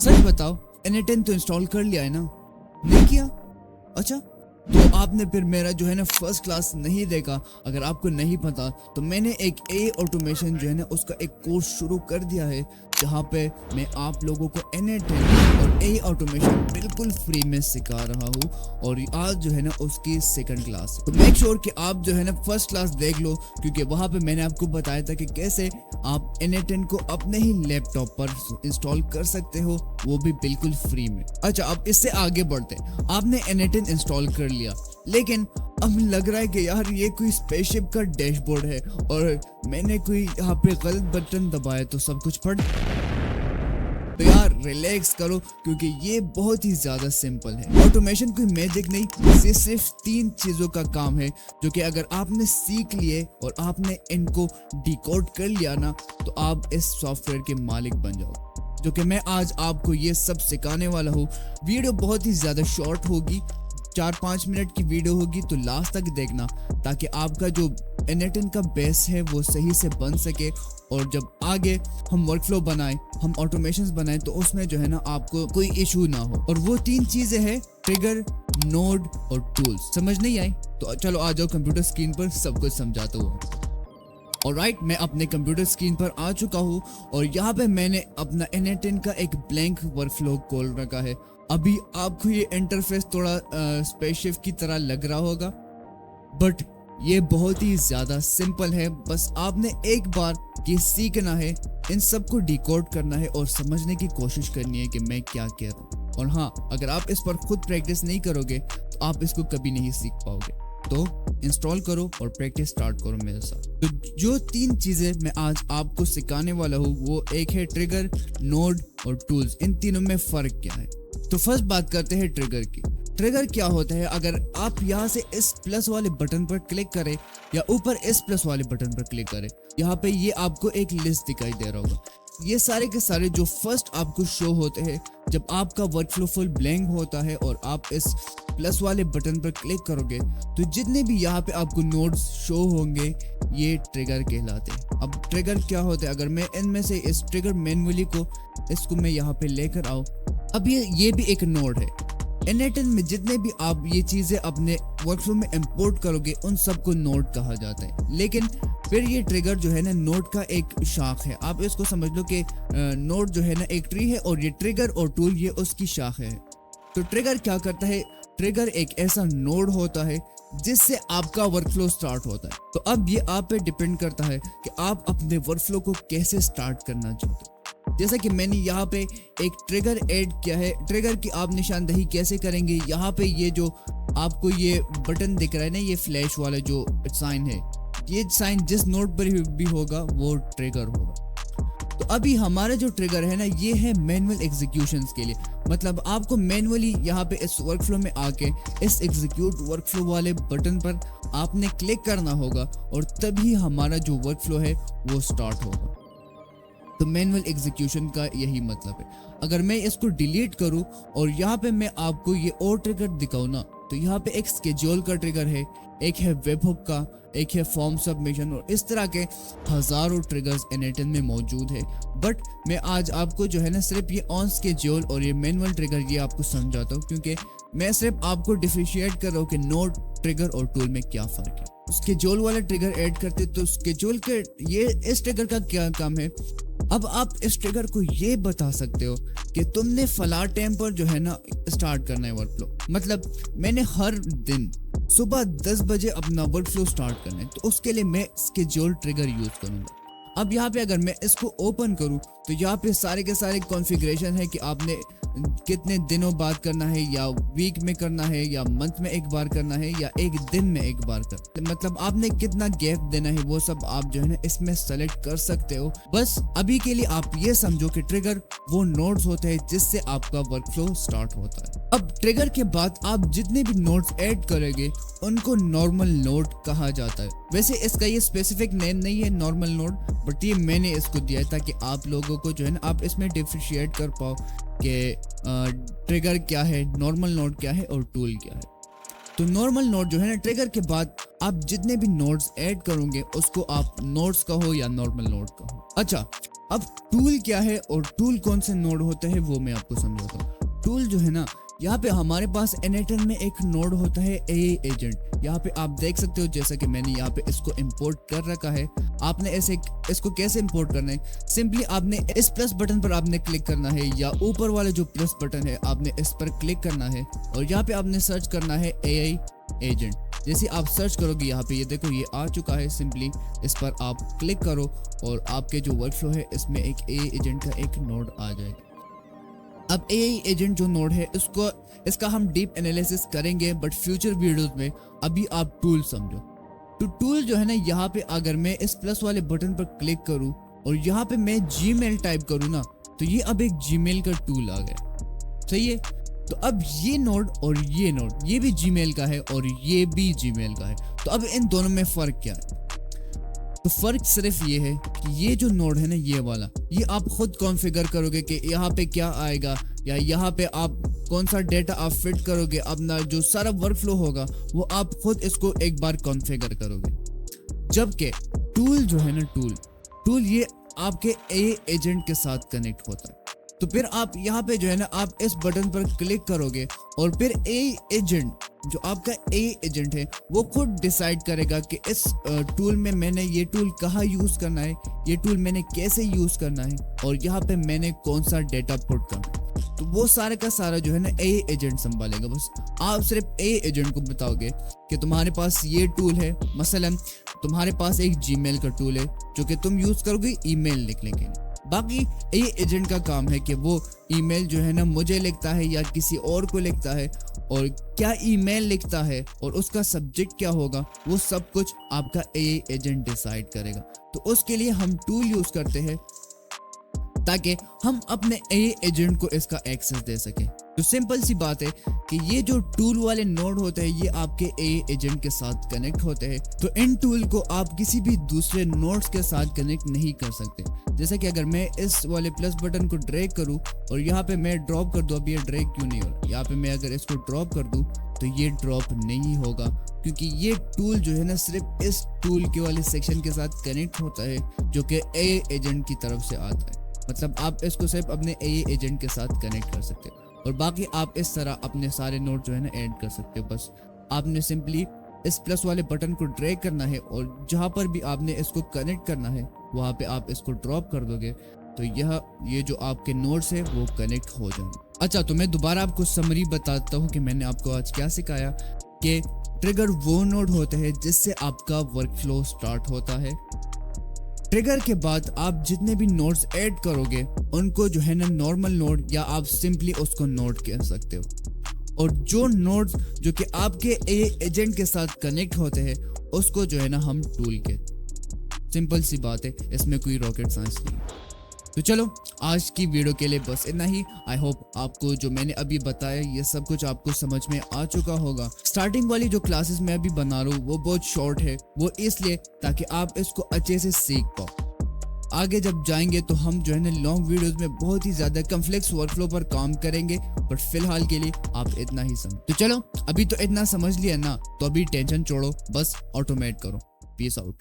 सच बताओ, N10 तो install कर लिया है ना? नहीं किया? अच्छा, तो आपने फिर मेरा जो है ना फर्स्ट क्लास नहीं देखा। अगर आपको नहीं पता तो मैंने एक ए ऑटोमेशन जो है ना उसका एक कोर्स शुरू कर दिया है, जहाँ पे मैं आप लोगों को N10 और ए ऑटोमेशन बिल्कुल फ्री में सिखा रहा हूँ। और आज जो है ना उसकी सेकंड क्लास, तो मेक श्योर कि आप जो है ना फर्स्ट क्लास देख लो, क्योंकि वहाँ पे मैंने आपको बताया था कि कैसे आप N10 को अपने ही लैपटॉप पर इंस्टॉल कर सकते हो, वो भी बिल्कुल फ्री में। अच्छा, अब इससे आगे बढ़ते हैं। आपने N10 इंस्टॉल कर लिया, लेकिन अब लग रहा है कि यार ये कोई स्पेसशिप का डैशबोर्ड है और मैंने कोई यहाँ पे गलत बटन दबाया तो सब कुछ फट। तो यार रिलैक्स करो, क्योंकि ये बहुत ही ज्यादा सिंपल है। ऑटोमेशन कोई मैजिक नहीं, ये सिर्फ 3 चीजों का काम है, जो कि अगर आपने सीख लिए और आपने इनको डिकोड कर लिया ना, तो आप इस सॉफ्टवेयर के मालिक बन जाओ, जो कि मैं आज आपको ये सब सिखाने वाला हूँ। वीडियो बहुत ही ज्यादा शॉर्ट होगी, 4-5 मिनट की वीडियो होगी, तो लास्ट तक देखना, ताकि आपका जो N10 का बेस है वो सही से बन सके। और जब आगे हम वर्कफ्लो बनाएं, हम ऑटोमेशंस बनाएं, तो उसमें जो है ना आपको कोई इशू ना हो। और वो 3 चीजें हैं, ट्रिगर, नोड और टूल्स। समझ नहीं आई? तो चलो आ जाओ कंप्यूटर स्क्रीन पर, सब कुछ समझाता हूँ। ऑलराइट, मैं अपने कंप्यूटर स्क्रीन पर आ चुका हूँ और यहाँ पे मैंने अपना N10 का एक ब्लैंक वर्कफ्लो खोल रखा है। अभी आपको ये इंटरफेस थोड़ा स्पेसशिप की तरह लग रहा होगा, बट ये बहुत ही ज्यादा सिंपल है। बस आपने एक बार ये सीखना है, इन सब को डिकोड करना है और समझने की कोशिश करनी है कि मैं क्या कह रहा हूँ। और हाँ, अगर आप इस पर खुद प्रैक्टिस नहीं करोगे तो आप इसको कभी नहीं सीख पाओगे। तो इंस्टॉल करो और प्रैक्टिस स्टार्ट करो मेरे साथ। तो जो 3 चीजें मैं आज आपको सिखाने वाला हूँ, वो एक है ट्रिगर, नोड और टूल्स। इन तीनों में फर्क क्या है? तो फर्स्ट बात करते हैं ट्रिगर की। ट्रिगर क्या होता है? अगर आप यहाँ से इस प्लस वाले बटन पर क्लिक करें या ऊपर इस प्लस वाले बटन पर क्लिक करें, यहाँ पे ये आपको एक लिस्ट दिखाई दे रहा होगा। ये सारे के सारे जो फर्स्ट आपको शो होते हैं जब आपका वर्कफ्लो फुल ब्लैंक होता है और आप इस प्लस वाले बटन पर क्लिक करोगे, तो जितने भी यहाँ पे आपको नोड्स शो होंगे ये ट्रिगर कहलाते हैं। अब ट्रिगर क्या होते हैं? अगर मैं इनमें से इस ट्रिगर मैनुअली को इसको मैं यहाँ पे लेकर आऊँ, अब ये भी एक नोड है। N10 में जितने भी आप ये चीजें अपने वर्कफ्लो में इंपोर्ट करोगे, उन सबको नोड कहा जाता है। लेकिन फिर ये ट्रिगर जो है ना नोड का एक शाख है। आप इसको समझ लो कि नोड जो है ना एक ट्री है और ये ट्रिगर और टूल ये उसकी शाख है। तो ट्रिगर क्या करता है? ट्रिगर एक ऐसा नोड होता है जिससे आपका वर्कफ्लो स्टार्ट होता है। तो अब ये आप पे डिपेंड करता है कि आप अपने वर्कफ्लो को कैसे स्टार्ट करना चाहते हो। जैसा कि मैंने यहाँ पे एक ट्रिगर ऐड किया है। ट्रिगर की आप निशानदही कैसे करेंगे? यहाँ पे ये जो आपको ये बटन दिख रहा है ना, ये फ्लैश वाला जो साइन है, ये साइन जिस नोड पर भी होगा वो ट्रिगर होगा। तो अभी हमारा जो ट्रिगर है ना, ये है मैनुअल एग्जीक्यूशंस के लिए। मतलब आपको मैनुअली यहाँ पे इस वर्कफ्लो में आके इस एग्जीक्यूट वर्कफ्लो वाले बटन पर आपने क्लिक करना होगा और तभी हमारा जो वर्कफ्लो है वो स्टार्ट होगा। तो मैनुअल एग्जीक्यूशन का यही मतलब है। अगर मैं इसको डिलीट करूं और यहाँ पे मैं आपको ये और ट्रिगर दिखाऊं ना, तो यहाँ पे एक स्केड्यूल का ट्रिगर है, एक है वेबहुक का, एक है फॉर्म सबमिशन, और इस तरह के हजारों ट्रिगर्स N10 में मौजूद है। बट मैं आज आपको जो है ना सिर्फ ये ऑन स्केड्यूल और ये मैनुअल ट्रिगर ये आपको समझाता हूँ, क्योंकि मैं सिर्फ आपको डिफरेंशिएट कर रहा हूँ कि नोड, ट्रिगर और टूल में क्या फर्क है। स्केड्यूल वाला ट्रिगर ऐड करते तो स्केड्यूल के ये इस ट्रिगर का क्या काम है? अब आप इस ट्रिगर को ये बता सकते हो कि तुमने फला टाइम पर जो है ना स्टार्ट करना है वर्कफ्लो। मतलब मैंने हर दिन सुबह 10 बजे अपना वर्कफ्लो स्टार्ट करना है, तो उसके लिए मैं स्केड्यूल ट्रिगर यूज करूंगा। अब यहाँ पे अगर मैं इसको ओपन करूं तो यहाँ पे सारे के सारे कॉन्फ़िगरेशन है कि आपने कितने दिनों बाद करना है, या वीक में करना है, या मंथ में एक बार करना है, या एक दिन में एक बार कर, मतलब आपने कितना गैप देना है, वो सब आप जो है ना इसमें सेलेक्ट कर सकते हो। बस अभी के लिए आप ये समझो कि ट्रिगर वो नोड्स होते हैं जिससे आपका वर्कफ्लो स्टार्ट होता है। अब ट्रिगर के बाद आप जितने भी नोड्स ऐड करेंगे उनको नॉर्मल नोड कहा जाता है। वैसे इसका ये स्पेसिफिक नेम नहीं है नॉर्मल नोड, बट ये मैंने इसको दिया है ताकि आप लोगों को जो है ना आप इसमें डिफरेंशिएट कर पाओ कि ट्रिगर क्या है, नॉर्मल नोड क्या है और टूल क्या है। तो नॉर्मल नोड जो है ना, ट्रिगर के बाद आप जितने भी नोड्स ऐड करोगे उसको आप नोड्स कहो या नॉर्मल नोड कहो। अच्छा, अब टूल क्या है और टूल कौन से नोड होते हैं वो मैं आपको समझाता हूँ। टूल जो है ना, यहाँ पे हमारे पास n8n में एक नोड होता है AA एजेंट। यहाँ पे आप देख सकते हो जैसा कि मैंने यहाँ पे इसको इंपोर्ट कर रखा है। आपने ऐसे इसको कैसे इंपोर्ट करना है, सिंपली आपने इस प्लस बटन पर आपने क्लिक करना है या ऊपर वाले जो प्लस बटन है आपने इस पर क्लिक करना है और यहाँ पे आपने सर्च करना है AI एजेंट। जैसे आप सर्च करोगे यहाँ पे ये देखो ये आ चुका है, सिंपली इस पर आप क्लिक करो और आपके जो वर्कफ्लो है इसमें एक AA एजेंट का एक नोड आ जाएगा। अब AI एजेंट जो नोड है इसका हम डीप एनालिसिस करेंगे बट फ्यूचर वीडियोस में। अभी आप टूल समझो। तो टूल जो है ना, यहाँ पे अगर मैं इस प्लस वाले बटन पर क्लिक करूँ और यहाँ पे मैं Gmail टाइप करूँ ना, तो ये अब एक Gmail का टूल आ गया। सही है। तो अब ये नोड और ये नोड, ये भी Gmail का है और ये भी Gmail का है। तो अब इन दोनों में फर्क क्या है? तो फर्क सिर्फ ये है कि ये जो नोड है ना, ये वाला, ये आप खुद कॉन्फ़िगर करोगे कि यहाँ पे क्या आएगा या यहाँ पे आप कौन सा डेटा आप फिट करोगे। अपना जो सारा वर्कफ्लो होगा वो आप खुद इसको एक बार कॉन्फ़िगर करोगे। जबकि टूल जो है ना, टूल ये आपके AI एजेंट के साथ कनेक्ट होता है। तो फिर आप यहाँ पे जो है ना, आप इस बटन पर क्लिक करोगे और फिर AI एजेंट, जो आपका AI एजेंट है, वो खुद डिसाइड करेगा कि इस टूल में मैंने ये टूल कहाँ यूज़ करना है, ये टूल मैंने कैसे यूज़ करना है और यहाँ पे मैंने कौन सा डेटा पुट करना है। तो वो सारे का सारा जो है ना AI एजेंट संभालेगा। बस आप सिर्फ AI एजेंट को बताओगे कि तुम्हारे पास ये टूल है, मसलन तुम्हारे पास एक Gmail का टूल है जो कि तुम यूज़ करोगे ईमेल लिखने के लिए। बाकी AI एजेंट का काम है कि वो ईमेल जो है ना मुझे लिखता है या किसी और को लिखता है, और क्या ईमेल लिखता है और उसका सब्जेक्ट क्या होगा वो सब कुछ आपका AI एजेंट डिसाइड करेगा। तो उसके लिए हम टूल यूज़ करते हैं ताकि हम अपने AI एजेंट को इसका एक्सेस दे सकें। तो सिंपल सी बात है कि ये जो टूल वाले नोड होते हैं ये आपके AI एजेंट के साथ कनेक्ट होते हैं। तो इन टूल को आप किसी भी दूसरे नोड्स के साथ कनेक्ट नहीं कर सकते। जैसे कि अगर मैं इस वाले प्लस बटन को ड्रैग करूं और यहाँ पे मैं ड्रॉप कर दूं, अब ये ड्रैग क्यों नहीं हो रहा, यहाँ पे मैं अगर इसको ड्रॉप कर दूं तो ये ड्रॉप नहीं होगा, क्योंकि ये टूल जो है ना सिर्फ इस टूल के वाले सेक्शन के साथ कनेक्ट होता है जो कि AI एजेंट की तरफ से आता है। मतलब आप इसको सिर्फ अपने AI एजेंट के साथ कनेक्ट कर सकते हो और बाकी आप इस तरह अपने सारे नोड जो है ना ऐड कर सकते हो। बस आपने सिंपली इस प्लस वाले बटन को ड्रैग करना है और जहाँ पर भी आपने इसको कनेक्ट करना है वहाँ पे आप इसको ड्रॉप कर दोगे तो ये जो आपके नोड्स है वो कनेक्ट हो जाएंगे। अच्छा, तो मैं दोबारा आपको समरी बताता हूँ कि मैंने आपको आज क्या सिखाया। कि ट्रिगर वो नोड होते हैं जिससे आपका वर्कफ्लो स्टार्ट होता है। ट्रिगर के बाद आप जितने भी नोड्स ऐड करोगे उनको जो है ना नॉर्मल नोड या आप सिंपली उसको नोड कह सकते हो। और जो नोड्स जो कि आपके AI एजेंट के साथ कनेक्ट होते हैं उसको जो है ना हम टूल के। सिंपल सी बात है, इसमें कोई रॉकेट साइंस नहीं। तो चलो आज की वीडियो के लिए बस इतना ही। आई होप आपको जो मैंने अभी बताया ये सब कुछ आपको समझ में आ चुका होगा। स्टार्टिंग वाली जो क्लासेस मैं अभी बना रहा हूँ वो बहुत शॉर्ट है, वो इसलिए ताकि आप इसको अच्छे से सीख पाओ। आगे जब जाएंगे तो हम जो है ना लॉन्ग वीडियोस में बहुत ही ज्यादा कॉम्प्लेक्स वर्कफ्लो पर काम करेंगे, बट फिलहाल के लिए आप इतना ही समझ। तो चलो अभी तो इतना समझ लिया ना, तो अभी टेंशन छोड़ो, बस ऑटोमेट करो। Peace out.